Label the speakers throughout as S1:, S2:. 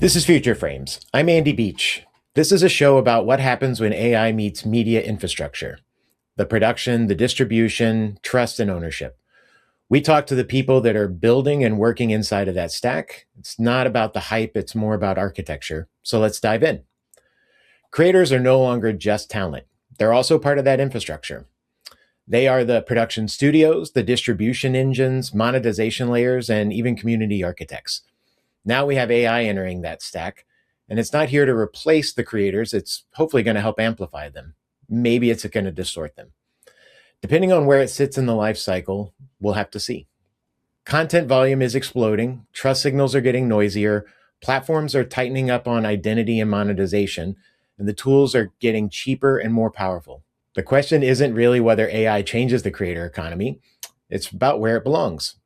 S1: This is Future Frames. I'm Andy Beach. This is a show about what happens when AI meets media infrastructure, the production, the distribution, trust, and ownership. We talk to the people that are building and working inside of that stack. It's not about the hype, it's more about architecture. So let's dive in. Creators are no longer just talent. They're also part of that infrastructure. They are the production studios, the distribution engines, monetization layers, and even community architects. Now we have AI entering that stack, and it's not here to replace the creators. It's hopefully going to help amplify them. Maybe it's going to distort them. Depending on where it sits in the life cycle, we'll have to see. Content volume is exploding. Trust signals are getting noisier. Platforms are tightening up on identity and monetization, and the tools are getting cheaper and more powerful. The question isn't really whether AI changes the creator economy. It's about where it belongs.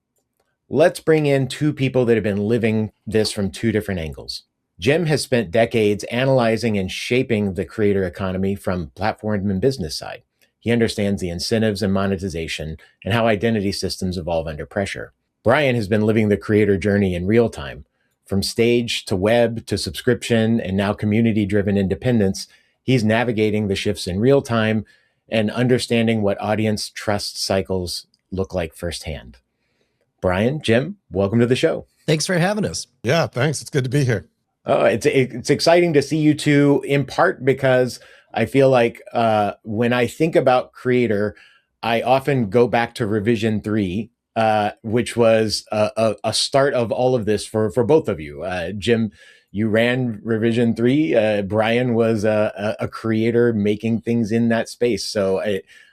S1: Let's bring in two people that have been living this from two different angles. Jim has spent decades analyzing and shaping the creator economy from platform and business side. He understands the incentives and monetization and how identity systems evolve under pressure. Brian has been living the creator journey in real time, from stage to web to subscription and now community-driven independence. He's navigating the shifts in real time and understanding what audience trust cycles look like firsthand. Brian, Jim, welcome to the show.
S2: Thanks for having us.
S3: Yeah, thanks. It's good to be here.
S1: Oh, it's exciting to see you two, in part because I feel like when I think about creator, I often go back to Revision 3, which was a start of all of this for both of you. Jim, you ran Revision 3. Brian was a creator making things in that space. So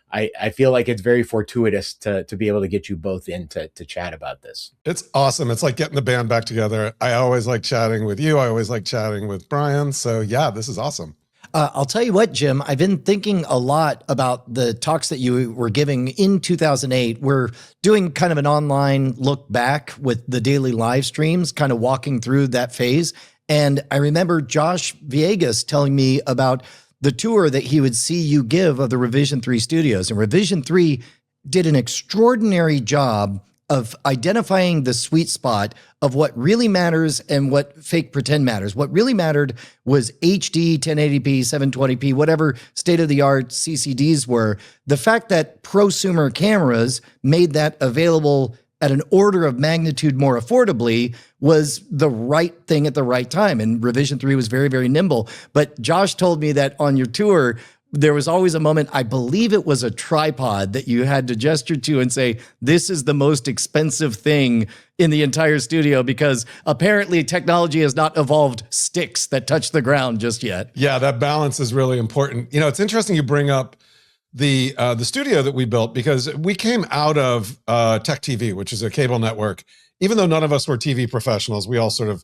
S1: I feel like it's very fortuitous to be able to get you both in to chat about this.
S3: It's awesome. It's like getting the band back together. I always like chatting with you. I always like chatting with Brian. So yeah, this is awesome.
S2: I'll tell you what, Jim, I've been thinking a lot about the talks that you were giving in 2008. We're doing kind of an online look back with the daily live streams, kind of walking through that phase. And I remember Josh Villegas telling me about the tour that he would see you give of the Revision 3 studios. And Revision 3 did an extraordinary job of identifying the sweet spot of what really matters and what fake pretend matters. What really mattered was HD, 1080p, 720p, whatever state-of-the-art CCDs were. The fact that prosumer cameras made that available at an order of magnitude more affordably was the right thing at the right time. And Revision 3 was very, very nimble. But Josh told me that on your tour, there was always a moment, I believe it was a tripod, that you had to gesture to and say, this is the most expensive thing in the entire studio, because apparently technology has not evolved sticks that touch the ground just yet.
S3: Yeah, that balance is really important. You know, it's interesting you bring up the studio that we built, because we came out of Tech TV, which is a cable network. Even though none of us were TV professionals, we all sort of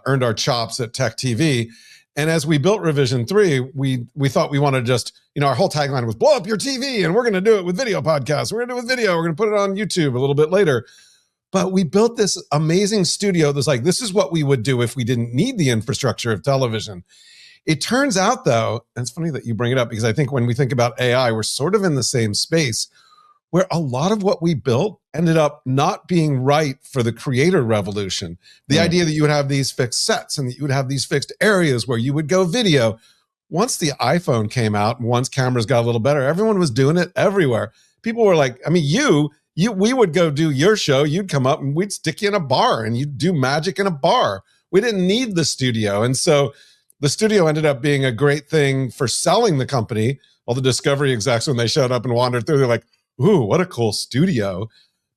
S3: earned our chops at Tech TV. And as we built Revision 3, we thought we wanted to just, you know, our whole tagline was blow up your TV, and we're going to do it with video podcasts. We're going to do it with video. We're going to put it on YouTube a little bit later. But we built this amazing studio that's like, this is what we would do if we didn't need the infrastructure of television. It turns out, though, and it's funny that you bring it up, because I think when we think about AI, we're sort of in the same space, where a lot of what we built ended up not being right for the creator revolution. The idea that you would have these fixed sets and that you would have these fixed areas where you would go video. Once the iPhone came out and once cameras got a little better, everyone was doing it everywhere. People were like, I mean, we would go do your show, you'd come up and we'd stick you in a bar and you'd do magic in a bar. We didn't need the studio. And so the studio ended up being a great thing for selling the company. All the Discovery execs, when they showed up and wandered through, they're like, ooh, what a cool studio.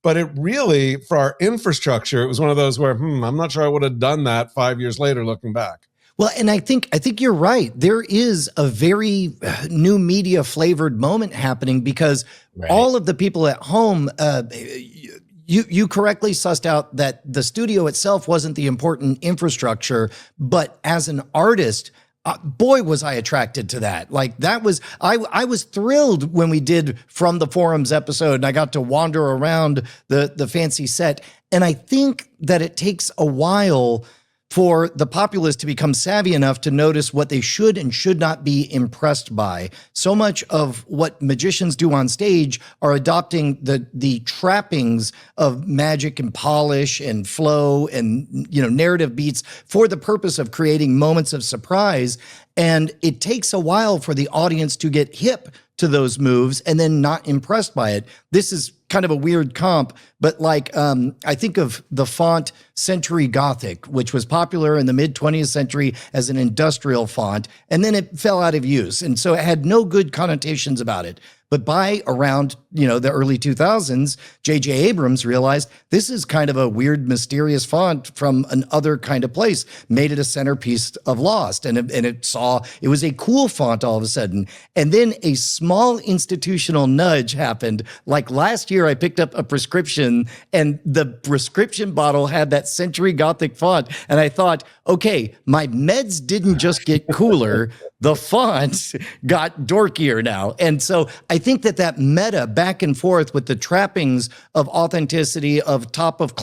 S3: But it really, for our infrastructure, it was one of those where, I'm not sure I would have done that 5 years later looking back.
S2: Well, and I think you're right. There is a very new media flavored moment happening, because all of the people at home, you correctly sussed out that the studio itself wasn't the important infrastructure, but as an artist, boy, was I attracted to that. Like that was, I was thrilled when we did From the Forums episode and I got to wander around the fancy set. And I think that it takes a while for the populace to become savvy enough to notice what they should and should not be impressed by. So much of what magicians do on stage are adopting the trappings of magic and polish and flow and narrative beats for the purpose of creating moments of surprise. And it takes a while for the audience to get hip to those moves and then not impressed by it. This is kind of a weird comp, but I think of the font Century Gothic, which was popular in the mid 20th century as an industrial font, and then it fell out of use. And so it had no good connotations about it. But by around, the early 2000s, J.J. Abrams realized this is kind of a weird, mysterious font from an other kind of place, made it a centerpiece of Lost. And it was a cool font all of a sudden. And then a small institutional nudge happened. Like last year, I picked up a prescription and the prescription bottle had that Century Gothic font. And I thought, okay, my meds didn't just get cooler. The font got dorkier now. And so I think that meta back and forth with the trappings of authenticity, of top of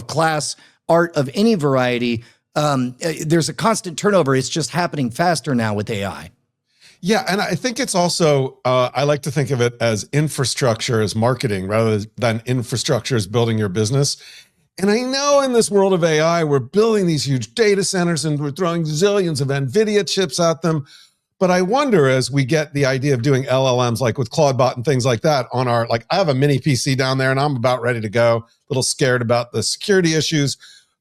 S2: class art of any variety, there's a constant turnover. It's just happening faster now with AI.
S3: Yeah, and I think it's also, I like to think of it as infrastructure as marketing rather than infrastructure as building your business. And I know in this world of AI, we're building these huge data centers and we're throwing zillions of NVIDIA chips at them. But I wonder, as we get the idea of doing LLMs like with Claudebot and things like that on I have a mini PC down there and I'm about ready to go, a little scared about the security issues.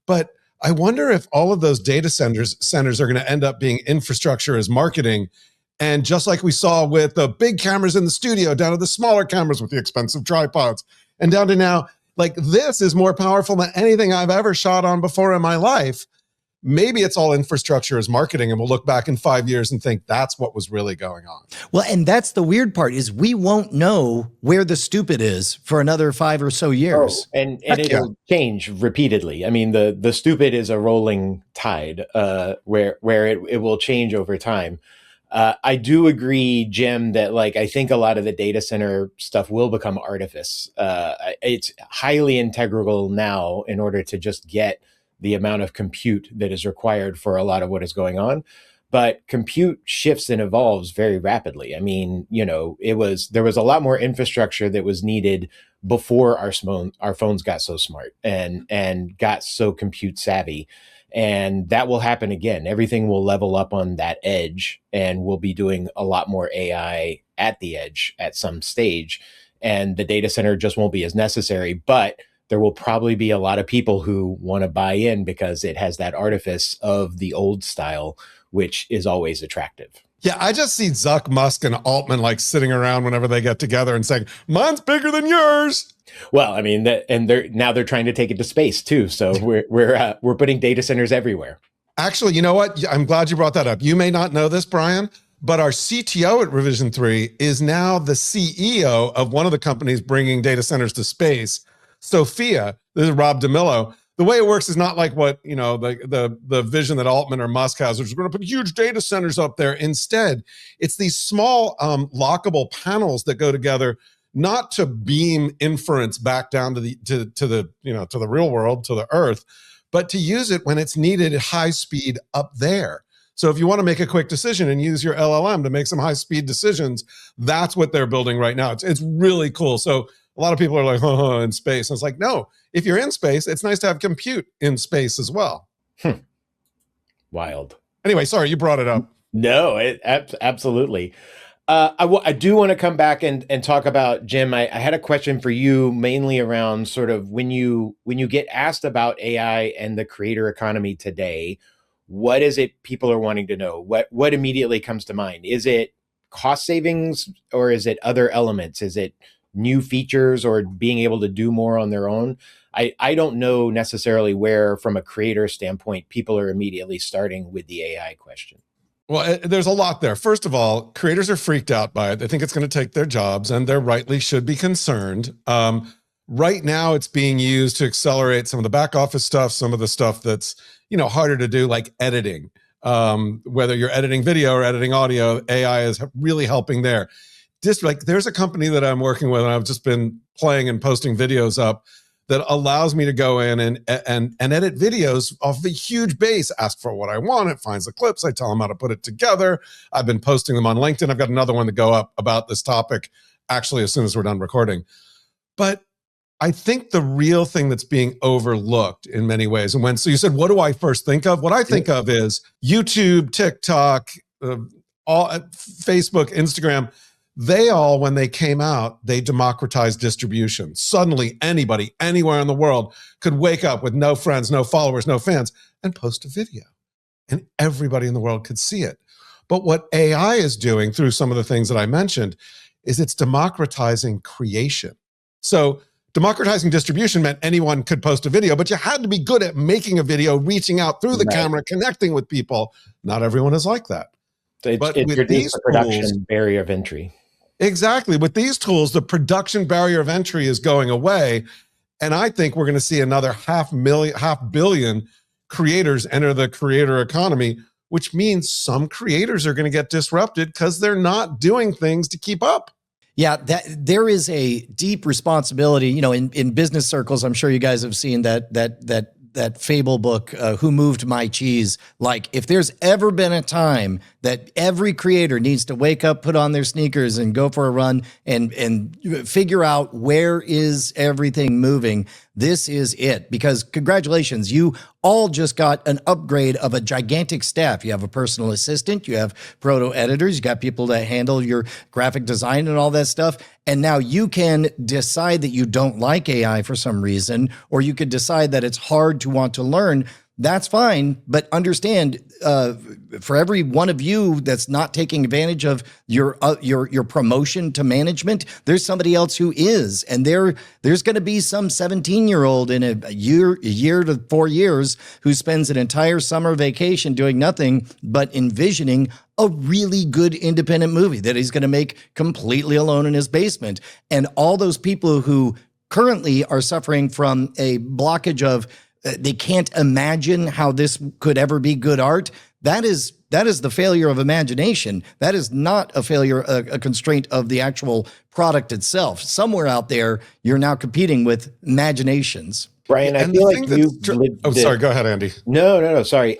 S3: But I wonder if all of those data centers are going to end up being infrastructure as marketing. And just like we saw with the big cameras in the studio, down to the smaller cameras with the expensive tripods, and down to now, this is more powerful than anything I've ever shot on before in my life. Maybe it's all infrastructure as marketing, and we'll look back in 5 years and think that's what was really going on.
S2: Well, and that's the weird part is we won't know where the stupid is for another 5 or so years.
S1: Oh, and it'll change repeatedly. I mean, the stupid is a rolling tide where it will change over time. I do agree, Jim, that I think a lot of the data center stuff will become artifice. It's highly integral now in order to just get the amount of compute that is required for a lot of what is going on. But compute shifts and evolves very rapidly. I mean, there was a lot more infrastructure that was needed before our phones got so smart and got so compute savvy. And that will happen again. Everything will level up on that edge, and we'll be doing a lot more AI at the edge at some stage. And the data center just won't be as necessary, but there will probably be a lot of people who want to buy in because it has that artifice of the old style, which is always attractive.
S3: Yeah, I just see Zuck, Musk, and Altman sitting around whenever they get together and saying, "Mine's bigger than yours."
S1: Well, I mean, they're trying to take it to space too. So we're putting data centers everywhere.
S3: Actually, you know what? I'm glad you brought that up. You may not know this, Brian, but our CTO at Revision 3 is now the CEO of one of the companies bringing data centers to space, Sophia. This is Rob DeMillo. The way it works is not like what, the vision that Altman or Musk has, which is going to put huge data centers up there. Instead, it's these small lockable panels that go together, not to beam inference back down to the real world, to the earth, but to use it when it's needed at high speed up there. So if you want to make a quick decision and use your LLM to make some high speed decisions, that's what they're building right now. It's really cool. So a lot of people are like, in space. And it's like, no, if you're in space, it's nice to have compute in space as well.
S1: Wild.
S3: Anyway, sorry, you brought it up.
S1: No, absolutely. I do want to come back and talk about, Jim, I had a question for you mainly around sort of when you get asked about AI and the creator economy today, what is it people are wanting to know? What immediately comes to mind? Is it cost savings or is it other elements? Is it new features or being able to do more on their own? I don't know necessarily where, from a creator standpoint, people are immediately starting with the AI question.
S3: Well, there's a lot there. First of all, creators are freaked out by it. They think it's going to take their jobs, and they rightly should be concerned. Right now, it's being used to accelerate some of the back office stuff, some of the stuff that's harder to do, like editing. Whether you're editing video or editing audio, AI is really helping there. Just there's a company that I'm working with, and I've just been playing and posting videos up that allows me to go in and edit videos off a huge base, ask for what I want. It finds the clips. I tell them how to put it together. I've been posting them on LinkedIn. I've got another one to go up about this topic actually as soon as we're done recording. But I think the real thing that's being overlooked in many ways, and so you said, what do I first think of? What I think of is YouTube, TikTok, all Facebook, Instagram. They all, when they came out, they democratized distribution. Suddenly, anybody, anywhere in the world could wake up with no friends, no followers, no fans, and post a video. And everybody in the world could see it. But what AI is doing through some of the things that I mentioned is it's democratizing creation. So democratizing distribution meant anyone could post a video, but you had to be good at making a video, reaching out through the camera, connecting with people. Not everyone is like that.
S1: But it reduces the production barrier of entry.
S3: Exactly. With these tools, the production barrier of entry is going away. And I think we're going to see another 500 million creators enter the creator economy, which means some creators are going to get disrupted because they're not doing things to keep up.
S2: Yeah, there is a deep responsibility, you know, in business circles. I'm sure you guys have seen that fable book, Who Moved My Cheese? Like, if there's ever been a time that every creator needs to wake up, put on their sneakers and go for a run and figure out where is everything moving, this is it. Because congratulations, you all just got an upgrade of a gigantic staff. You have a personal assistant, you have proto editors, you got people that handle your graphic design and all that stuff. And now you can decide that you don't like AI for some reason, or you could decide that it's hard to want to learn. That's fine, but understand, for every one of you that's not taking advantage of your promotion to management, there's somebody else who is, and there's going to be some 17-year-old in a year to 4 years who spends an entire summer vacation doing nothing but envisioning a really good independent movie that he's going to make completely alone in his basement. And all those people who currently are suffering from a blockage of they can't imagine how this could ever be good art. That is the failure of imagination. That is not a failure, a constraint of the actual product itself. Somewhere out there, you're now competing with imaginations.
S1: Brian, I feel like you.
S3: Sorry. Go ahead, Andy.
S1: No. Sorry,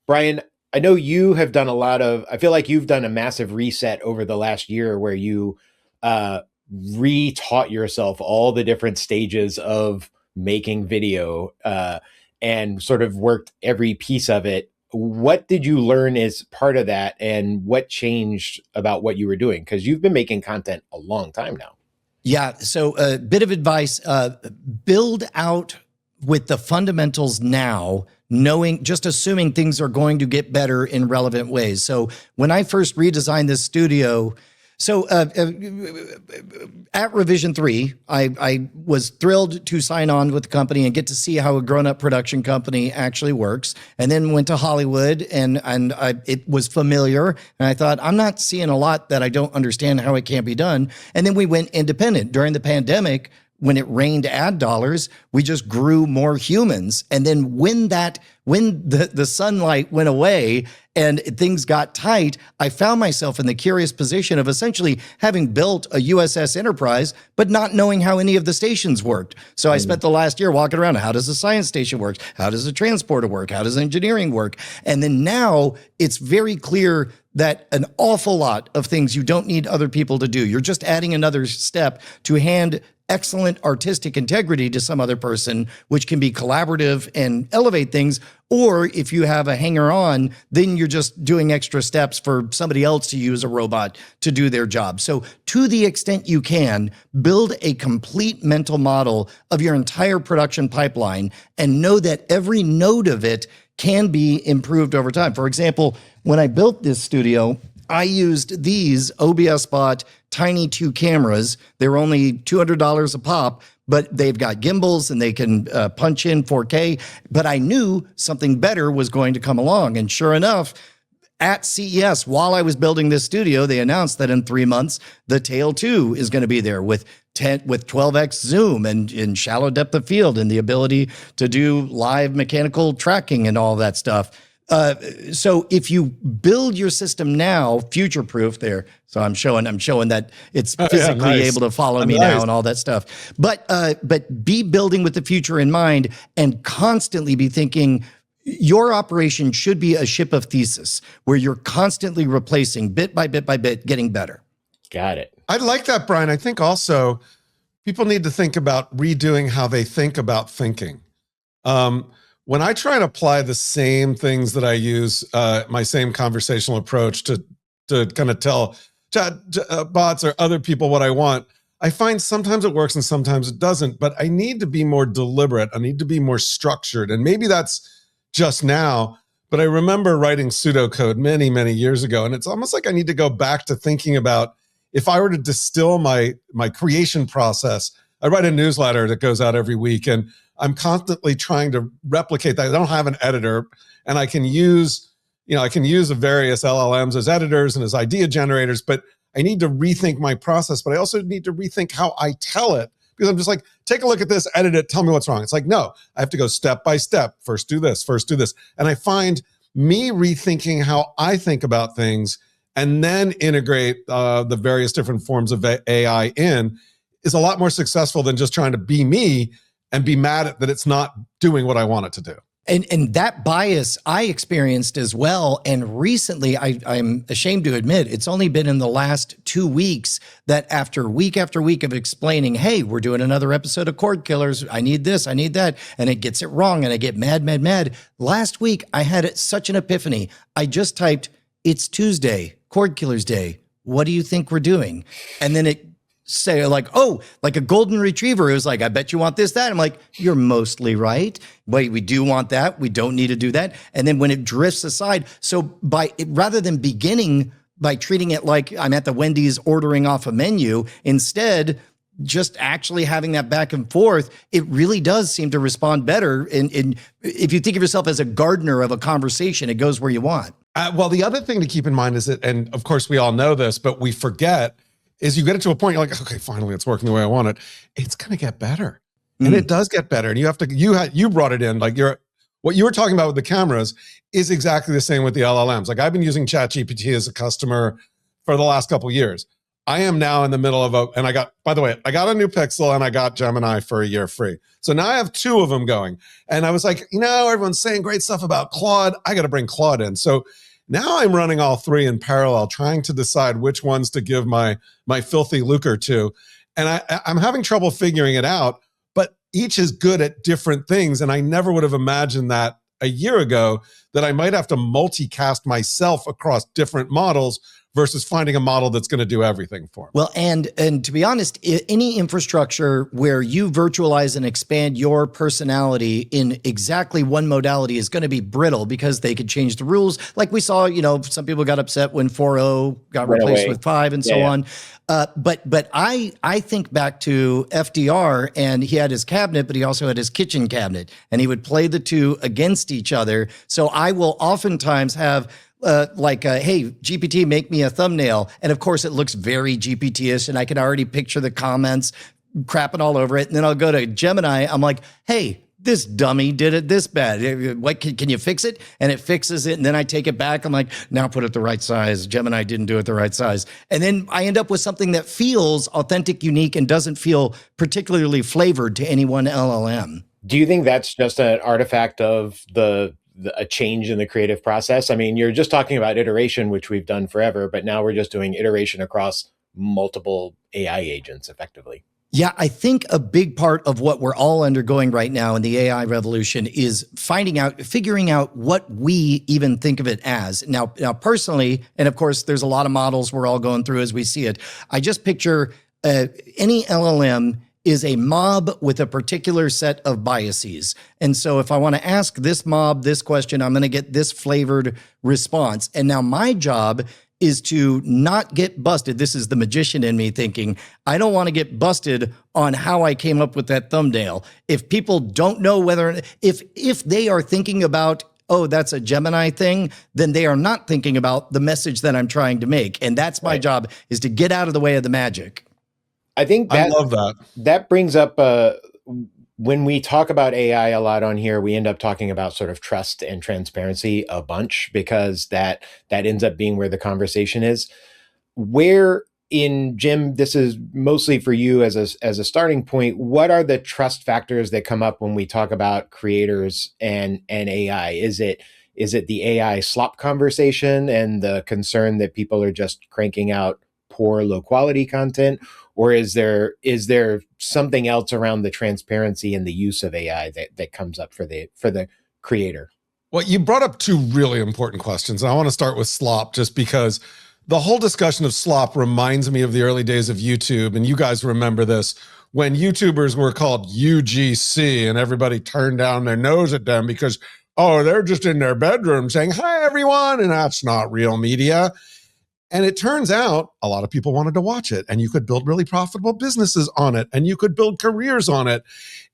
S1: Brian. I know you have done I feel like you've done a massive reset over the last year where you re-taught yourself all the different stages of making video and sort of worked every piece of it. What did you learn as part of that, and what changed about what you were doing? Because you've been making content a long time now. Yeah.
S2: So a bit of advice, build out with the fundamentals now, assuming things are going to get better in relevant ways. So when I first redesigned this studio, at Revision 3, I was thrilled to sign on with the company and get to see how a grown-up production company actually works. And then went to Hollywood, and it was familiar. And I thought, I'm not seeing a lot that I don't understand how it can be done. And then we went independent during the pandemic. When it rained ad dollars, we just grew more humans. And then when the sunlight went away and things got tight, I found myself in the curious position of essentially having built a USS Enterprise, but not knowing how any of the stations worked. So I spent the last year walking around. How does the science station work? How does the transporter work? How does engineering work? And then now it's very clear that an awful lot of things you don't need other people to do. You're just adding another step to hand excellent artistic integrity to some other person, which can be collaborative and elevate things. Or if you have a hanger on, then you're just doing extra steps for somebody else to use a robot to do their job. So to the extent you can, build a complete mental model of your entire production pipeline and know that every node of it can be improved over time. For example, when I built this studio, I used these OBS Spot Tiny 2 cameras. They were only $200 a pop, but they've got gimbals and they can punch in 4K. But I knew something better was going to come along. And sure enough, at CES, while I was building this studio, they announced that in 3 months, the Tail 2 is going to be there with 12x zoom and shallow depth of field and the ability to do live mechanical tracking and all that stuff. So if you build your system now, future proof there. So I'm showing that it's physically able to follow me now and all that stuff. But be building with the future in mind and constantly be thinking your operation should be a ship of thesis where you're constantly replacing bit by bit by bit, getting better.
S1: Got it.
S3: I like that, Brian. I think also people need to think about redoing how they think about thinking. When I try and apply the same things that I use, my same conversational approach to kind of tell chat bots or other people what I want, I find sometimes it works and sometimes it doesn't, but I need to be more deliberate. I need to be more structured. And maybe that's just now, but I remember writing pseudocode many, many years ago. And it's almost like I need to go back to thinking about if I were to distill my creation process. I write a newsletter that goes out every week, and I'm constantly trying to replicate that. I don't have an editor, and I can use the various LLMs as editors and as idea generators, but I need to rethink my process, but I also need to rethink how I tell it, because I'm just like, take a look at this, edit it, tell me what's wrong. It's like, no, I have to go step by step. First do this. And I find me rethinking how I think about things and then integrate the various different forms of AI in is a lot more successful than just trying to be me and be mad at that it's not doing what I want it to do.
S2: And that bias I experienced as well. And recently, I'm ashamed to admit, it's only been in the last 2 weeks that after week of explaining, hey, we're doing another episode of Cord Killers. I need this, I need that. And it gets it wrong. And I get mad. Last week, I had such an epiphany. I just typed, it's Tuesday, Cord Killers Day. What do you think we're doing? And then it say like, oh, like a golden retriever. It was like, I bet you want this, that. I'm like, you're mostly right. Wait, we do want that. We don't need to do that. And then when it drifts aside, so rather than beginning by treating it like I'm at the Wendy's ordering off a menu, instead, just actually having that back and forth, it really does seem to respond better. And if you think of yourself as a gardener of a conversation, it goes where you want.
S3: Well, the other thing to keep in mind is that, and of course we all know this, but we forget, is you get it to a point, you're like, okay, finally it's working the way I want it. It's going to get better. And it does get better. And you brought it in, like what you were talking about with the cameras is exactly the same with the LLMs. Like I've been using ChatGPT as a customer for the last couple of years. I am now in the middle of by the way, I got a new Pixel and I got Gemini for a year free. So now I have 2 of them going. And I was like, everyone's saying great stuff about Claude. I got to bring Claude in. So now I'm running all 3 in parallel, trying to decide which ones to give my filthy lucre to. And I'm having trouble figuring it out, but each is good at different things. And I never would have imagined that a year ago, that I might have to multicast myself across different models versus finding a model that's going to do everything for me.
S2: Well, and to be honest, any infrastructure where you virtualize and expand your personality in exactly one modality is going to be brittle because they could change the rules. Like we saw, some people got upset when 4.0 got replaced with 5 and so on. But I think back to FDR, and he had his cabinet, but he also had his kitchen cabinet, and he would play the two against each other. So I will oftentimes have hey, GPT, make me a thumbnail. And of course, it looks very GPT-ish, and I can already picture the comments crapping all over it. And then I'll go to Gemini. I'm like, hey, this dummy did it this bad. What can you fix it? And it fixes it. And then I take it back. I'm like, now put it the right size. Gemini didn't do it the right size. And then I end up with something that feels authentic, unique, and doesn't feel particularly flavored to any one LLM.
S1: Do you think that's just an artifact of a change in the creative process? I mean, you're just talking about iteration, which we've done forever, but now we're just doing iteration across multiple AI agents effectively.
S2: Yeah, I think a big part of what we're all undergoing right now in the AI revolution is figuring out what we even think of it as. Now personally, and of course, there's a lot of models we're all going through as we see it. I just picture any LLM is a mob with a particular set of biases. And so if I want to ask this mob this question, I'm going to get this flavored response. And now my job is to not get busted. This is the magician in me thinking, I don't want to get busted on how I came up with that thumbnail. If people don't know if they are thinking about, oh, that's a Gemini thing, then they are not thinking about the message that I'm trying to make. And that's my job, is to get out of the way of the magic.
S1: I think
S3: I love that.
S1: That brings up when we talk about AI a lot on here, we end up talking about sort of trust and transparency a bunch because that ends up being where the conversation is. Where in Jim, this is mostly for you as a starting point. What are the trust factors that come up when we talk about creators and AI? Is it the AI slop conversation and the concern that people are just cranking out poor, low quality content? Or is there something else around the transparency and the use of AI that comes up for the creator?
S3: Well, you brought up two really important questions. I want to start with slop just because the whole discussion of slop reminds me of the early days of YouTube. And you guys remember this when YouTubers were called UGC and everybody turned down their nose at them because, oh, they're just in their bedroom saying, hi, everyone. And that's not real media. And it turns out a lot of people wanted to watch it and you could build really profitable businesses on it and you could build careers on it.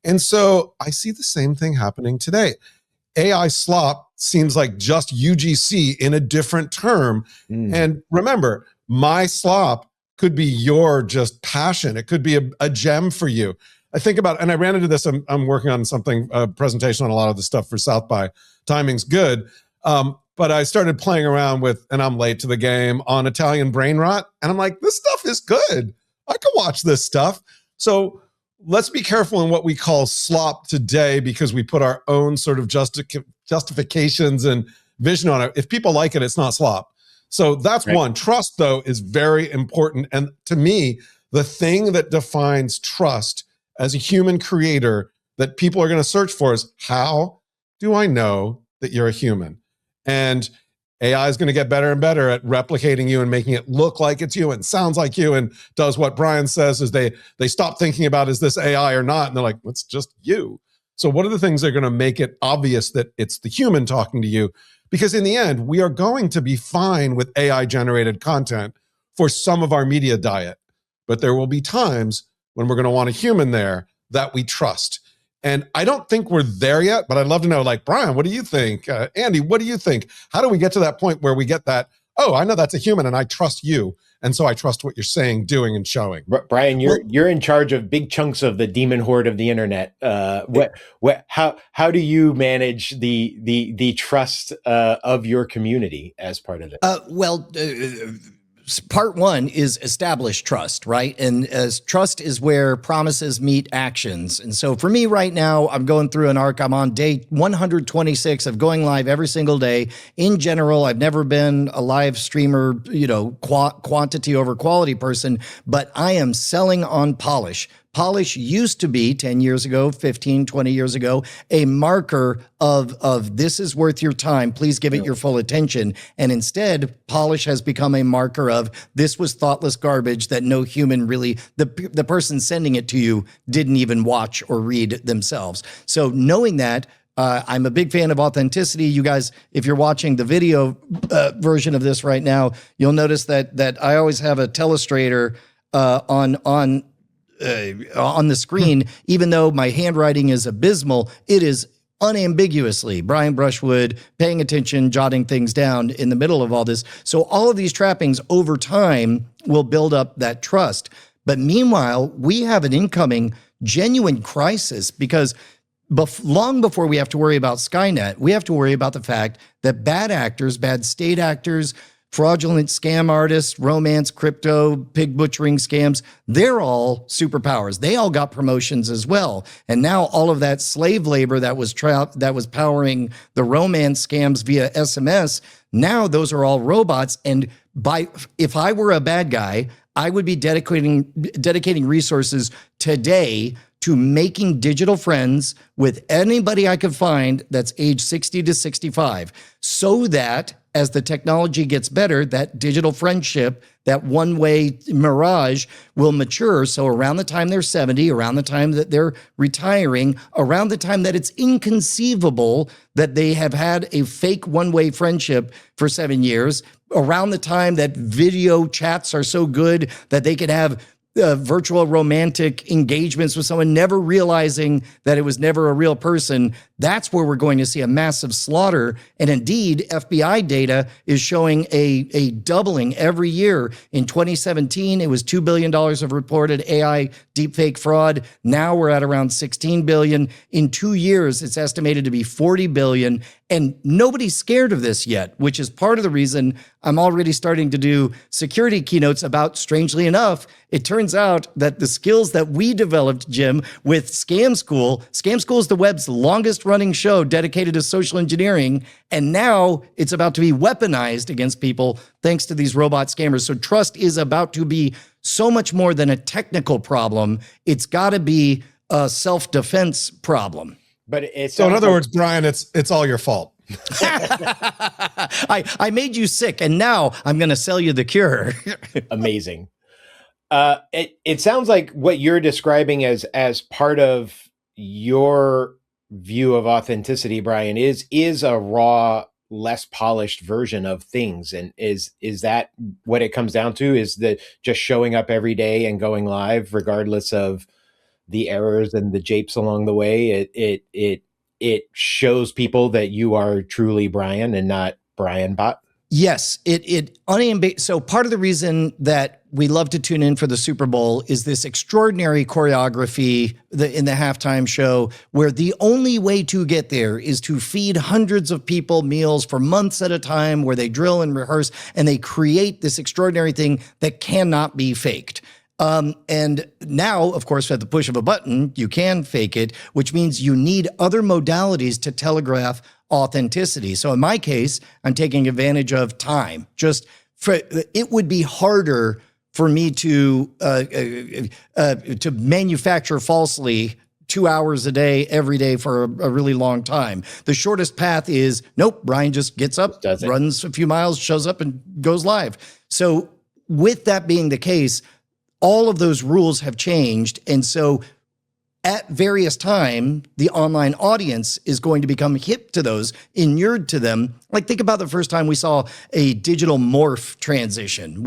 S3: And so I see the same thing happening today. AI slop seems like just UGC in a different term. And remember, my slop could be your just passion. It could be a gem for you. I think about, and I ran into this, I'm working on something, a presentation on a lot of the stuff for South by. Timing's good. But I started playing around with, and I'm late to the game, on Italian brain rot. And I'm like, this stuff is good. I can watch this stuff. So let's be careful in what we call slop today because we put our own sort of justifications and vision on it. If people like it, it's not slop. So that's right. One. Trust, though, is very important. And to me, the thing that defines trust as a human creator that people are going to search for is, how do I know that you're a human? And AI is going to get better and better at replicating you and making it look like it's you and sounds like you and does what Brian says is they stop thinking about, is this AI or not? And they're like, it's just you. So what are the things that are going to make it obvious that it's the human talking to you? Because in the end, we are going to be fine with AI generated content for some of our media diet. But there will be times when we're going to want a human there that we trust. And I don't think we're there yet, but I'd love to know, like, Brian, what do you think? Andy, what do you think? How do we get to that point where we get that, oh, I know that's a human and I trust you. And so I trust what you're saying, doing, and showing.
S1: Brian, you're in charge of big chunks of the demon horde of the internet. How do you manage the trust of your community as part of it?
S2: Part one is establish trust, right? And as trust is where promises meet actions. And so for me right now, I'm going through an arc. I'm on day 126 of going live every single day. In general, I've never been a live streamer, quantity over quality person, but I am selling on polish. Polish used to be 10 years ago, 15, 20 years ago, a marker of this is worth your time. Please give it your full attention. And instead, polish has become a marker of this was thoughtless garbage that no human really, the person sending it to you didn't even watch or read themselves. So knowing that, I'm a big fan of authenticity. You guys, if you're watching the video version of this right now, you'll notice that I always have a telestrator on the screen, even though my handwriting is abysmal, it is unambiguously Brian Brushwood paying attention, jotting things down in the middle of all this. So all of these trappings over time will build up that trust. But meanwhile, we have an incoming genuine crisis because long before we have to worry about Skynet, we have to worry about the fact that bad actors, bad state actors, fraudulent scam artists, romance, crypto, pig butchering scams, they're all superpowers. They all got promotions as well. And now all of that slave labor that was powering the romance scams via SMS, now those are all robots. And if I were a bad guy, I would be dedicating resources today to making digital friends with anybody I could find that's age 60 to 65, so that as the technology gets better, that digital friendship, that one-way mirage will mature. So around the time they're 70, around the time that they're retiring, around the time that it's inconceivable that they have had a fake one-way friendship for 7 years, around the time that video chats are so good that they could have virtual romantic engagements with someone, never realizing that it was never a real person. That's where we're going to see a massive slaughter. And indeed, FBI data is showing a doubling every year. In 2017, it was $2 billion of reported AI deepfake fraud. Now we're at around 16 billion. In 2 years, it's estimated to be 40 billion. And nobody's scared of this yet, which is part of the reason I'm already starting to do security keynotes about, strangely enough, it turns out that the skills that we developed, Jim, with Scam School is the web's longest running show dedicated to social engineering. And now it's about to be weaponized against people thanks to these robot scammers. So trust is about to be so much more than a technical problem. It's got to be a self-defense problem.
S1: But it's
S3: so in other words, Brian, it's all your fault.
S2: I made you sick, and now I'm going to sell you the cure.
S1: Amazing. It sounds like what you're describing as part of your view of authenticity, Brian, is a raw, less polished version of things. And is that what it comes down to? Is that just showing up every day and going live, regardless of the errors and the japes along the way? It shows people that you are truly Brian and not Brian Bot.
S2: Yes, so part of the reason that we love to tune in for the Super Bowl is this extraordinary choreography in the halftime show, where the only way to get there is to feed hundreds of people meals for months at a time, where they drill and rehearse and they create this extraordinary thing that cannot be faked. And now, of course, at the push of a button, you can fake it, which means you need other modalities to telegraph authenticity. So in my case, I'm taking advantage of time. It would be harder for me to manufacture falsely 2 hours a day, every day for a really long time. The shortest path is, nope, Brian just gets up, runs a few miles, shows up and goes live. So with that being the case, all of those rules have changed. And so at various times, the online audience is going to become hip to those, inured to them. Like, think about the first time we saw a digital morph transition.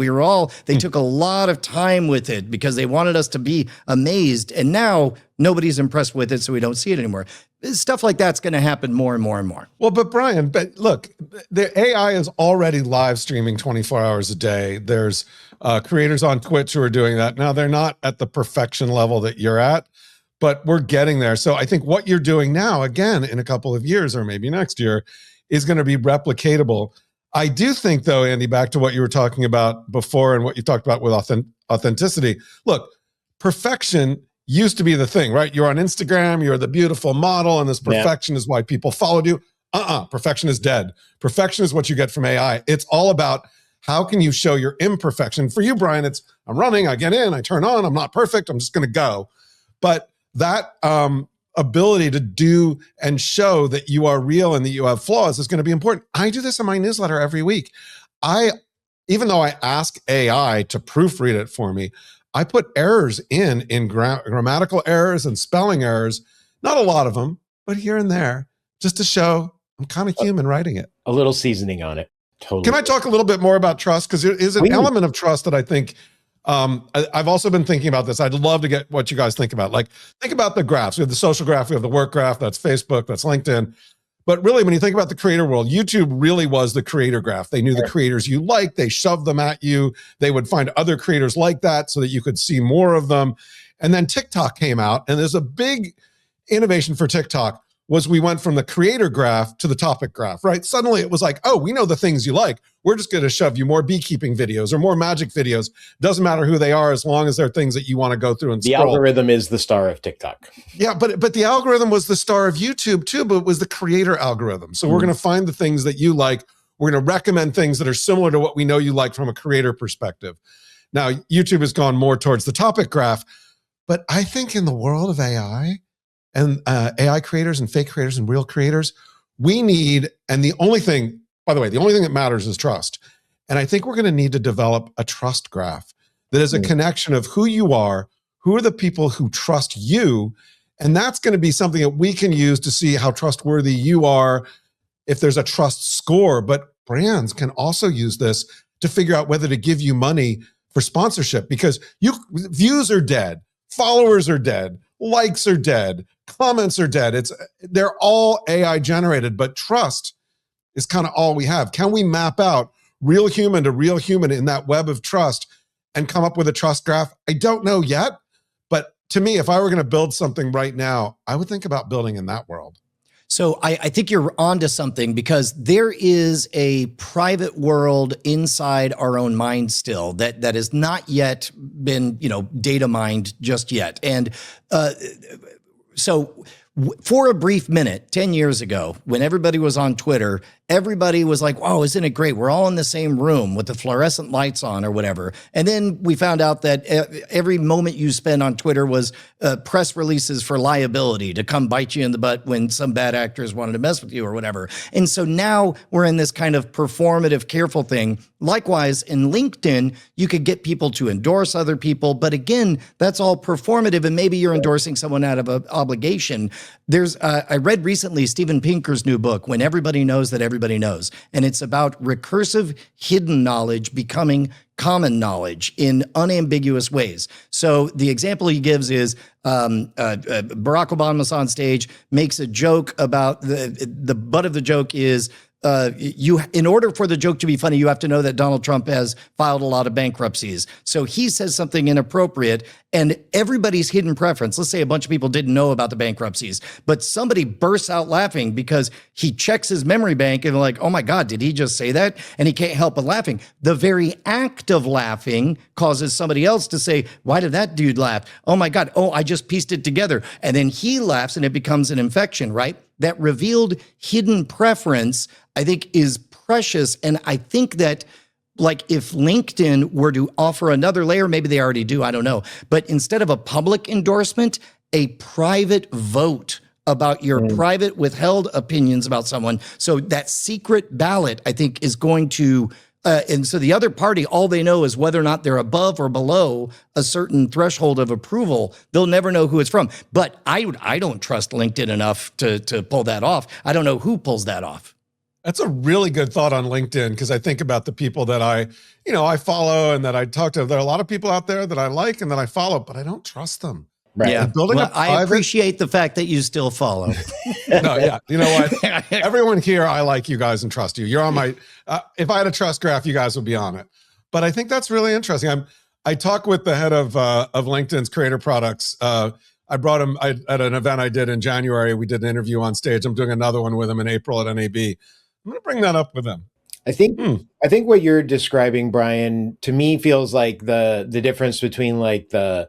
S2: They took a lot of time with it because they wanted us to be amazed. And now nobody's impressed with it, so we don't see it anymore. Stuff like that's going to happen more and more and more.
S3: Well, but Brian, look, the AI is already live streaming 24 hours a day. There's creators on Twitch who are doing that. Now, they're not at the perfection level that you're at, but we're getting there. So I think what you're doing now, again, in a couple of years or maybe next year, is going to be replicatable. I do think, though, Andy, back to what you were talking about before and what you talked about with authenticity. Look, perfection used to be the thing, right? You're on Instagram, you're the beautiful model, and this perfection is why people followed you. Perfection is dead. Perfection is what you get from AI. It's all about how can you show your imperfection. For you, Brian, it's I'm running, I get in, I turn on, I'm not perfect, I'm just going to go. But that ability to do and show that you are real and that you have flaws is going to be important. I do this in my newsletter every week. Even though I ask AI to proofread it for me, I put errors in grammatical errors and spelling errors, not a lot of them, but here and there, just to show I'm kind of human writing it.
S1: A little seasoning on it. Totally.
S3: Can I talk a little bit more about trust? Because there is an element of trust that I think, I've also been thinking about this. I'd love to get what you guys think about. Like, think about the graphs. We have the social graph, we have the work graph, that's Facebook, that's LinkedIn. But really, when you think about the creator world, YouTube really was the creator graph. They knew the creators you liked, they shoved them at you. They would find other creators like that so that you could see more of them. And then TikTok came out, and there's a big innovation for TikTok was we went from the creator graph to the topic graph, right? Suddenly it was like, oh, we know the things you like. We're just going to shove you more beekeeping videos or more magic videos. Doesn't matter who they are as long as they're things that you want to go through and scroll.
S1: The algorithm is the star of TikTok.
S3: Yeah, but the algorithm was the star of YouTube too, but it was the creator algorithm. So we're going to find the things that you like. We're going to recommend things that are similar to what we know you like from a creator perspective. Now, YouTube has gone more towards the topic graph, but I think in the world of AI, and AI creators and fake creators and real creators, we need, and the only thing, by the way, the only thing that matters is trust. And I think we're going to need to develop a trust graph that is a connection of who you are, who are the people who trust you, and that's going to be something that we can use to see how trustworthy you are, if there's a trust score. But brands can also use this to figure out whether to give you money for sponsorship, because views are dead, followers are dead, likes are dead, comments are dead. They're all AI generated, but trust is kind of all we have. Can we map out real human to real human in that web of trust and come up with a trust graph? I don't know yet, but to me, if I were going to build something right now, I would think about building in that world.
S2: So I think you're onto something, because there is a private world inside our own mind still that has not yet been, data mined just yet. And so for a brief minute, 10 years ago, when everybody was on Twitter, everybody was like, wow, isn't it great? We're all in the same room with the fluorescent lights on or whatever. And then we found out that every moment you spend on Twitter was press releases for liability to come bite you in the butt when some bad actors wanted to mess with you or whatever. And so now we're in this kind of performative, careful thing. Likewise, in LinkedIn, you could get people to endorse other people. But again, that's all performative. And maybe you're endorsing someone out of an obligation. I read recently Steven Pinker's new book, When Everybody Knows That Everybody Knows. And it's about recursive hidden knowledge becoming common knowledge in unambiguous ways. So the example he gives is Barack Obama's on stage, makes a joke about the butt of the joke is, in order for the joke to be funny, you have to know that Donald Trump has filed a lot of bankruptcies. So he says something inappropriate, and everybody's hidden preference, let's say a bunch of people didn't know about the bankruptcies, but somebody bursts out laughing because he checks his memory bank and like, oh my God, did he just say that? And he can't help but laughing. The very act of laughing causes somebody else to say, why did that dude laugh? Oh my God, oh, I just pieced it together. And then he laughs and it becomes an infection, right? That revealed hidden preference, I think, is precious. And I think that, like, if LinkedIn were to offer another layer, maybe they already do, I don't know. But instead of a public endorsement, a private vote about your private withheld opinions about someone. So that secret ballot, I think, is going to, and so the other party, all they know is whether or not they're above or below a certain threshold of approval. They'll never know who it's from. But I don't trust LinkedIn enough to pull that off. I don't know who pulls that off.
S3: That's a really good thought on LinkedIn, because I think about the people that I follow and that I talk to. There are a lot of people out there that I like and that I follow, but I don't trust them.
S1: Right.
S2: Yeah. I appreciate the fact that you still follow.
S3: No, yeah. You know what? Everyone here, I like you guys and trust you. You're on my, if I had a trust graph, you guys would be on it. But I think that's really interesting. I talk with the head of LinkedIn's creator products. I brought him at an event I did in January. We did an interview on stage. I'm doing another one with him in April at NAB. I'm going to bring that up with him.
S1: I think what you're describing, Brian, to me feels like the difference between like the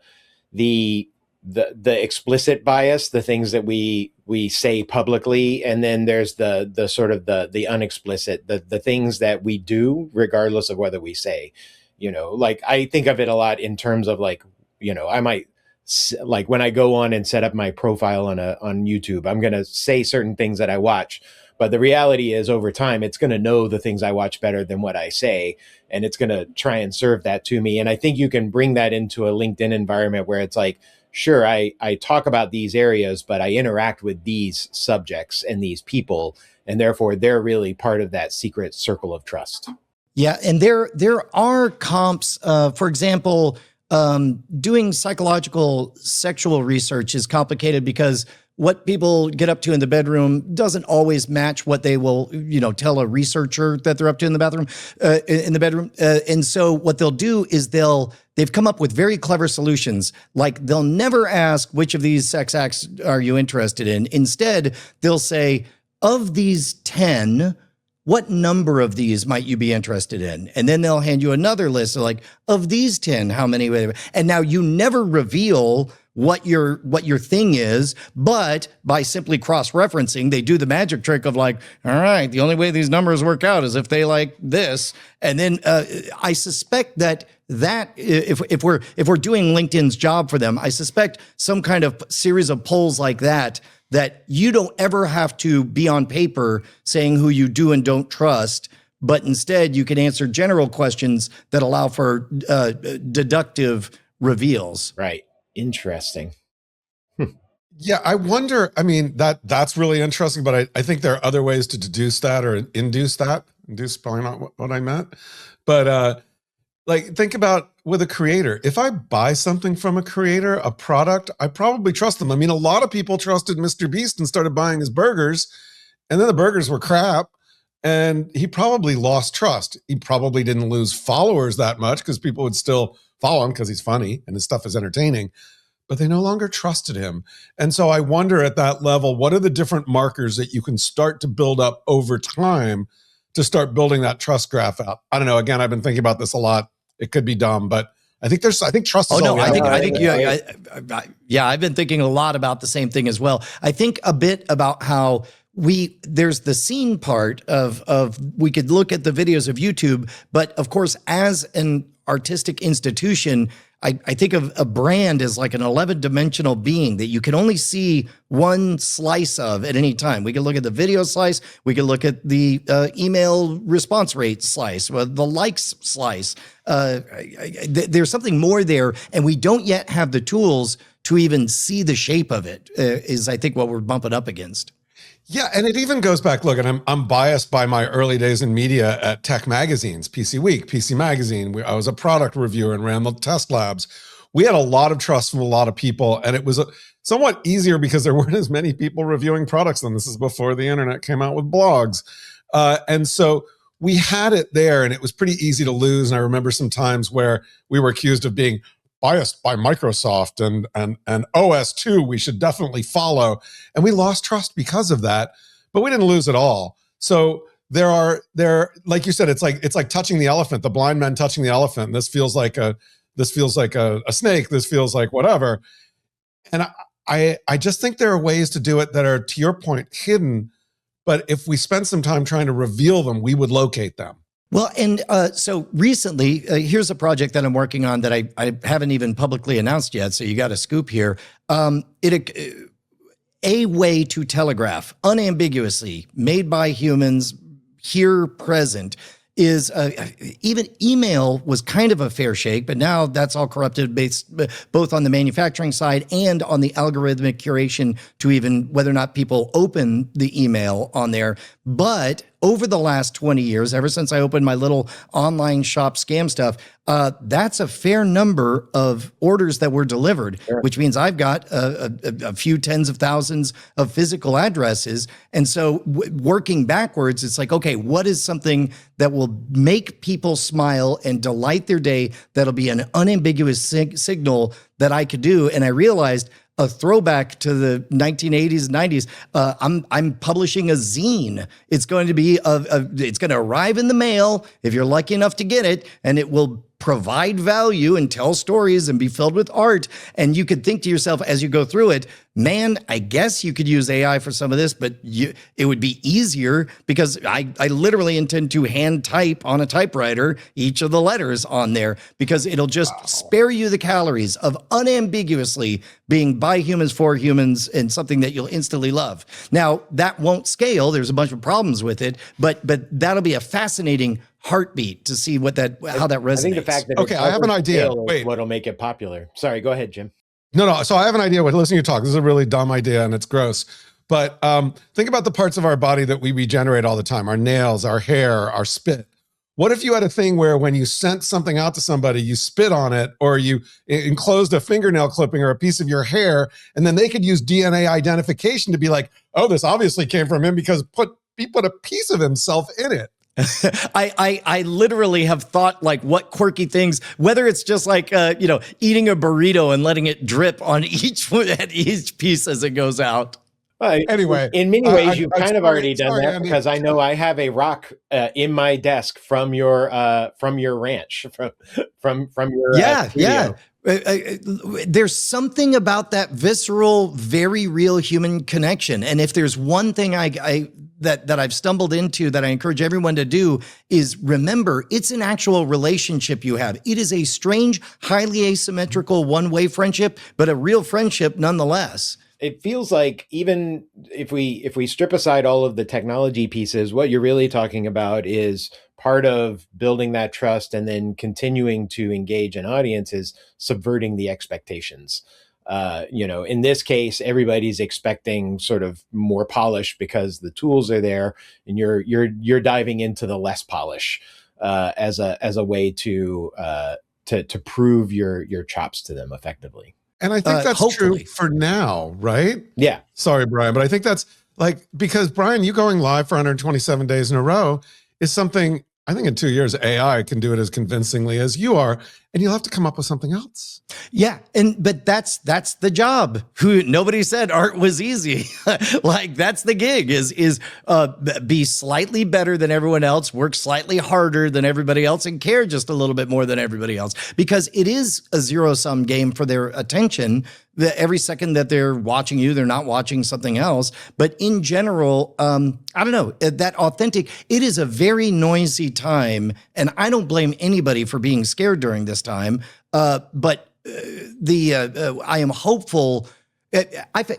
S1: explicit bias, the things that we say publicly, and then there's the sort of the unexplicit, the things that we do regardless of whether we say. Like I think of it a lot in terms of like, I might, like when I go on and set up my profile on YouTube, I'm going to say certain things that I watch. But the reality is, over time, it's going to know the things I watch better than what I say, and it's going to try and serve that to me. And I think you can bring that into a LinkedIn environment where it's like, sure, I talk about these areas, but I interact with these subjects and these people, and therefore they're really part of that secret circle of trust.
S2: Yeah, and there are comps. For example, doing psychological sexual research is complicated because what people get up to in the bedroom doesn't always match what they will, tell a researcher that they're up to in the bedroom. And so what they'll do is they've come up with very clever solutions. Like they'll never ask which of these sex acts are you interested in. Instead, they'll say, of these 10, what number of these might you be interested in? And then they'll hand you another list of like, of these 10, how many? And now you never reveal what your thing is, but by simply cross-referencing, they do the magic trick of like, all right, the only way these numbers work out is if they like this. And then I suspect that if we're doing LinkedIn's job for them, I suspect some kind of series of polls like that you don't ever have to be on paper saying who you do and don't trust, but instead you can answer general questions that allow for deductive reveals.
S1: Right. Interesting.
S3: Yeah, I wonder, that's really interesting, but I think there are other ways to deduce that or induce that. Induce probably not what I meant. But Like, think about with a creator. If I buy something from a creator, a product, I probably trust them. I mean, a lot of people trusted Mr. Beast and started buying his burgers, and then the burgers were crap. And he probably lost trust. He probably didn't lose followers that much because people would still follow him because he's funny and his stuff is entertaining, but they no longer trusted him. And so I wonder at that level, what are the different markers that you can start to build up over time to start building that trust graph out? I don't know. Again, I've been thinking about this a lot. It could be dumb, but I think trust is
S2: Oh
S3: all
S2: no,
S3: we have.
S2: yeah, I've been thinking a lot about the same thing as well. I think a bit about how there's the scene part of we could look at the videos of YouTube, but of course, as an artistic institution, I think of a brand as like an 11-dimensional being that you can only see one slice of at any time. We can look at the video slice, we can look at the email response rate slice, the likes slice. There's something more there, and we don't yet have the tools to even see the shape of it, is I think what we're bumping up against.
S3: Yeah, and it even goes back. Look, and I'm biased by my early days in media at tech magazines, PC Week, PC Magazine. I was a product reviewer and ran the test labs. We had a lot of trust from a lot of people, and it was somewhat easier because there weren't as many people reviewing products then. This is before the internet came out with blogs. And so we had it there, and it was pretty easy to lose. And I remember some times where we were accused of being biased by Microsoft and OS2 we should definitely follow. And we lost trust because of that, but we didn't lose it all. So there, like you said, it's like touching the elephant, the blind man touching the elephant. This feels like a snake. This feels like whatever. And I just think there are ways to do it that are, to your point, hidden. But if we spend some time trying to reveal them, we would locate them.
S2: Well, and so recently, here's a project that I'm working on that I haven't even publicly announced yet, so you got a scoop here. A way to telegraph unambiguously, made by humans, here present, is even email was kind of a fair shake, but now that's all corrupted based both on the manufacturing side and on the algorithmic curation to even whether or not people open the email on there. But over the last 20 years, ever since I opened my little online shop scam stuff, that's a fair number of orders that were delivered, sure, which means I've got a few tens of thousands of physical addresses. And so working backwards, it's like, okay, what is something that will make people smile and delight their day that'll be an unambiguous signal that I could do? And I realized a throwback to the 1980s, 90s. I'm publishing a zine. It's going to be it's going to arrive in the mail if you're lucky enough to get it, and it will provide value and tell stories and be filled with art. And you could think to yourself as you go through it, man, I guess you could use AI for some of this, but it would be easier because I literally intend to hand type on a typewriter each of the letters on there because it'll just spare you the calories of unambiguously being by humans for humans and something that you'll instantly love. Now, that won't scale. There's a bunch of problems with it, but that'll be a fascinating heartbeat to see how that resonates.
S1: I think the fact that
S3: okay, I have an idea.
S1: Wait, what'll make it popular? Sorry, go ahead, Jim.
S3: No. So I have an idea. Listening to you talk, this is a really dumb idea and it's gross. But think about the parts of our body that we regenerate all the time: our nails, our hair, our spit. What if you had a thing where when you sent something out to somebody, you spit on it, or you enclosed a fingernail clipping or a piece of your hair, and then they could use DNA identification to be like, oh, this obviously came from him because he put a piece of himself in it.
S2: I literally have thought like what quirky things, whether it's just like, eating a burrito and letting it drip on each piece as it goes out.
S3: Anyway,
S1: in many ways, you've kind of already done that because I know I have a rock in my desk from your ranch, from your studio.
S2: There's something about that visceral, very real human connection. And if there's one thing that I've stumbled into that I encourage everyone to do is remember, it's an actual relationship you have. It is a strange, highly asymmetrical one-way friendship, but a real friendship nonetheless.
S1: It feels like even if we strip aside all of the technology pieces, what you're really talking about is part of building that trust and then continuing to engage an audience is subverting the expectations. In this case, everybody's expecting sort of more polish because the tools are there, and you're diving into the less polish. as a way to prove your chops to them effectively.
S3: And I think that's
S2: hopefully
S3: true for now, right?
S1: Yeah.
S3: Sorry, Brian, but I think that's like, because Brian, you going live for 127 days in a row is something I think in 2 years, AI can do it as convincingly as you are, and you'll have to come up with something else.
S2: Yeah, but that's the job. Nobody said art was easy. Like that's the gig is be slightly better than everyone else, work slightly harder than everybody else, and care just a little bit more than everybody else, because it is a zero-sum game for their attention. Every second that they're watching you, they're not watching something else. But in general, I don't know, that authentic, it is a very noisy time, and I don't blame anybody for being scared during this time. But I am hopeful.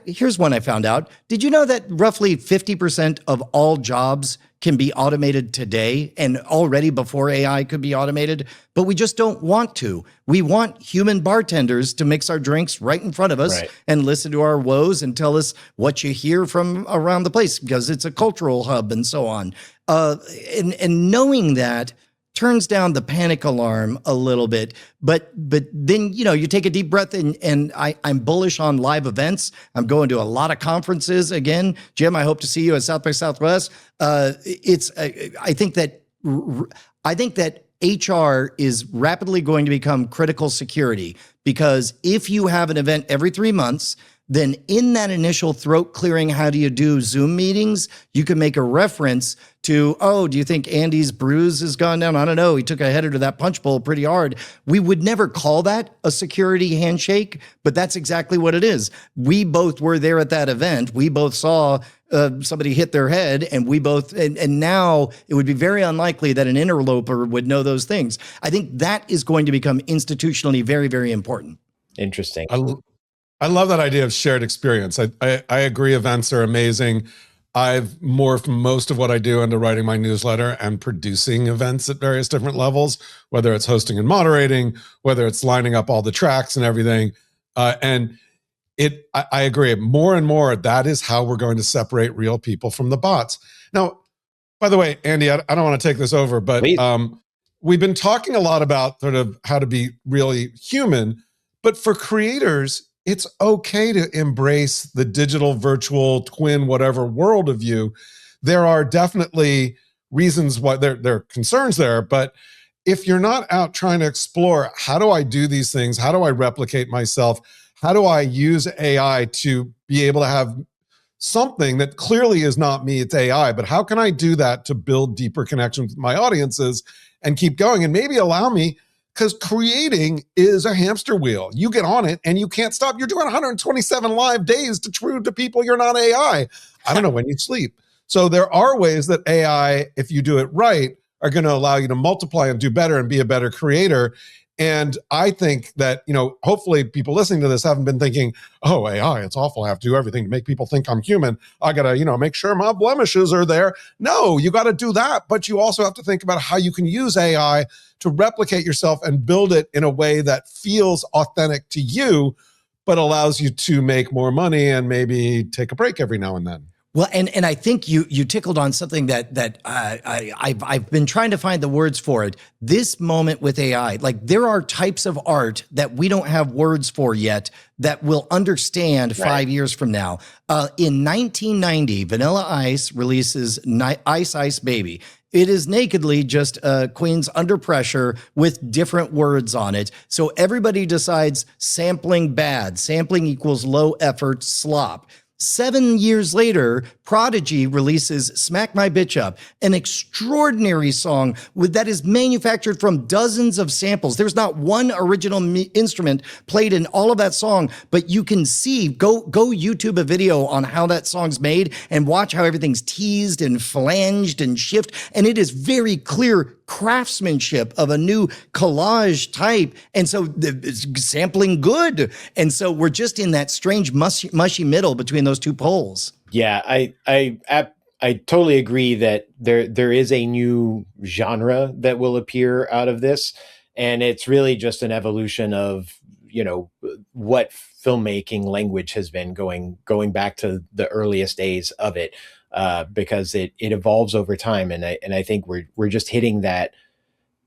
S2: Here's one I found out. Did you know that roughly 50% of all jobs can be automated today, and already before AI could be automated? But we just don't want to. We want human bartenders to mix our drinks right in front of us, right, and listen to our woes and tell us what you hear from around the place, because it's a cultural hub and so on. And knowing that turns down the panic alarm a little bit, but then, you know, you take a deep breath, and I'm bullish on live events. I'm going to a lot of conferences again. Jim, I hope to see you at South by Southwest. I think that HR is rapidly going to become critical security, because if you have an event every 3 months, then in that initial throat clearing, how do you do Zoom meetings, you can make a reference to, oh, do you think Andy's bruise has gone down? I don't know. He took a header to that punch bowl pretty hard. We would never call that a security handshake, but that's exactly what it is. We both were there at that event. We both saw somebody hit their head, and we both, and now it would be very unlikely that an interloper would know those things. I think that is going to become institutionally very, very important.
S1: Interesting.
S3: I love that idea of shared experience. I agree. Events are amazing. I've morphed most of what I do into writing my newsletter and producing events at various different levels, whether it's hosting and moderating, whether it's lining up all the tracks and everything. I agree. More and more, that is how we're going to separate real people from the bots. Now, by the way, Andy, I don't want to take this over, but we've been talking a lot about sort of how to be really human, but for creators, it's okay to embrace the digital, virtual, twin, whatever world of you. There are definitely reasons why there are concerns there, but if you're not out trying to explore, how do I do these things? How do I replicate myself? How do I use AI to be able to have something that clearly is not me, it's AI, but how can I do that to build deeper connections with my audiences and keep going, and maybe allow me, because creating is a hamster wheel. You get on it and you can't stop. You're doing 127 live days to prove to people you're not AI. I don't know when you sleep. So there are ways that AI, if you do it right, are going to allow you to multiply and do better and be a better creator. And I think that, you know, hopefully people listening to this haven't been thinking, oh, AI, it's awful. I have to do everything to make people think I'm human. I got to, you know, make sure my blemishes are there. No, you got to do that. But you also have to think about how you can use AI to replicate yourself and build it in a way that feels authentic to you, but allows you to make more money and maybe take a break every now and then.
S2: Well, and I think you tickled on something that I've been trying to find the words for it. This moment with AI, like there are types of art that we don't have words for yet that we'll understand 5 years from now. In 1990, Vanilla Ice releases Ice Ice Baby. It is nakedly just Queens Under Pressure with different words on it. So everybody decides sampling bad. Sampling equals low effort slop. 7 years later, Prodigy releases Smack My Bitch Up, an extraordinary song that is manufactured from dozens of samples. There's not one original instrument played in all of that song, but you can see, go YouTube a video on how that song's made and watch how everything's teased and flanged and shift. And it is very clear craftsmanship of a new collage type. And so it's sampling good. And so we're just in that strange mushy middle between those two poles.
S1: Yeah, I totally agree that there is a new genre that will appear out of this, and it's really just an evolution of, you know, what filmmaking language has been going back to the earliest days of it, because it evolves over time, and I think we're just hitting that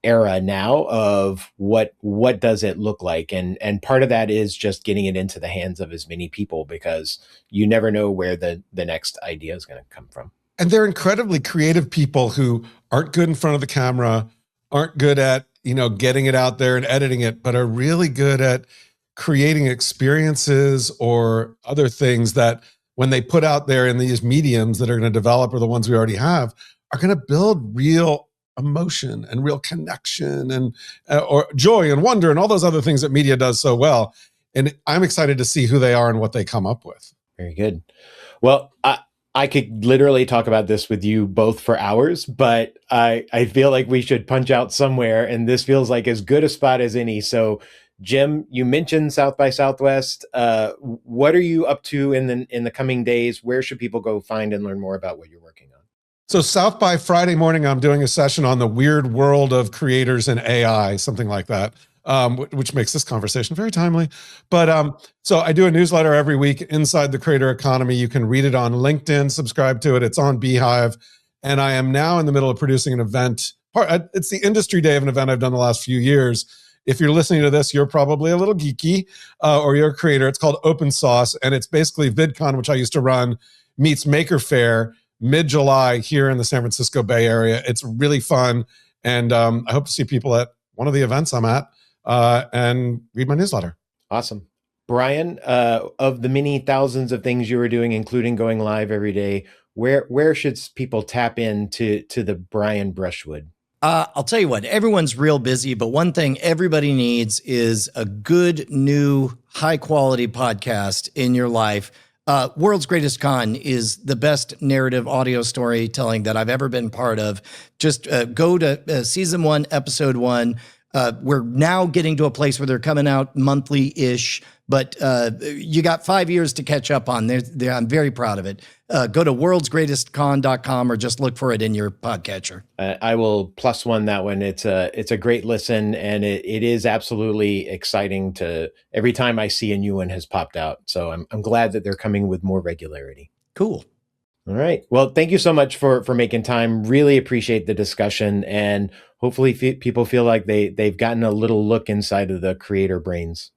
S1: era now of what does it look like, and part of that is just getting it into the hands of as many people, because you never know where the next idea is going to come from.
S3: And they're incredibly creative people who aren't good in front of the camera, aren't good at, getting it out there and editing it, but are really good at creating experiences or other things that when they put out there in these mediums that are going to develop, or the ones we already have, are going to build real emotion and real connection and or joy and wonder and all those other things that media does so well. And I'm excited to see who they are and what they come up with.
S1: Very good. Well, I could literally talk about this with you both for hours, but I feel like we should punch out somewhere, and this feels like as good a spot as any. So, Jim, you mentioned South by Southwest. What are you up to in the coming days? Where should people go find and learn more about what you're working on?
S3: So South by Friday morning, I'm doing a session on the weird world of creators and AI, something like that, which makes this conversation very timely. But so I do a newsletter every week, Inside the Creator Economy. You can read it on LinkedIn, subscribe to it. It's on Beehive. And I am now in the middle of producing an event. It's the industry day of an event I've done the last few years. If you're listening to this, you're probably a little geeky, or you're a creator. It's called Open Sauce, and it's basically VidCon, which I used to run, meets Maker Faire, mid-July here in the San Francisco Bay Area. It's really fun, and I hope to see people at one of the events I'm at and read my newsletter.
S1: Awesome. Brian, of the many thousands of things you were doing, including going live every day, where should people tap into the Brian Brushwood?
S2: I'll tell you what, everyone's real busy, but one thing everybody needs is a good, new, high-quality podcast in your life. World's Greatest Con is the best narrative audio storytelling that I've ever been part of. Just go to season 1, episode 1. We're now getting to a place where they're coming out monthly-ish, but you got 5 years to catch up on. I'm very proud of it. Go to worldsgreatestcon.com or just look for it in your podcatcher.
S1: I will +1 that one. It's a great listen, and it is absolutely exciting to every time I see a new one has popped out. So I'm glad that they're coming with more regularity.
S2: Cool.
S1: All right. Well, thank you so much for making time. Really appreciate the discussion, and hopefully people feel like they've gotten a little look inside of the creator brains.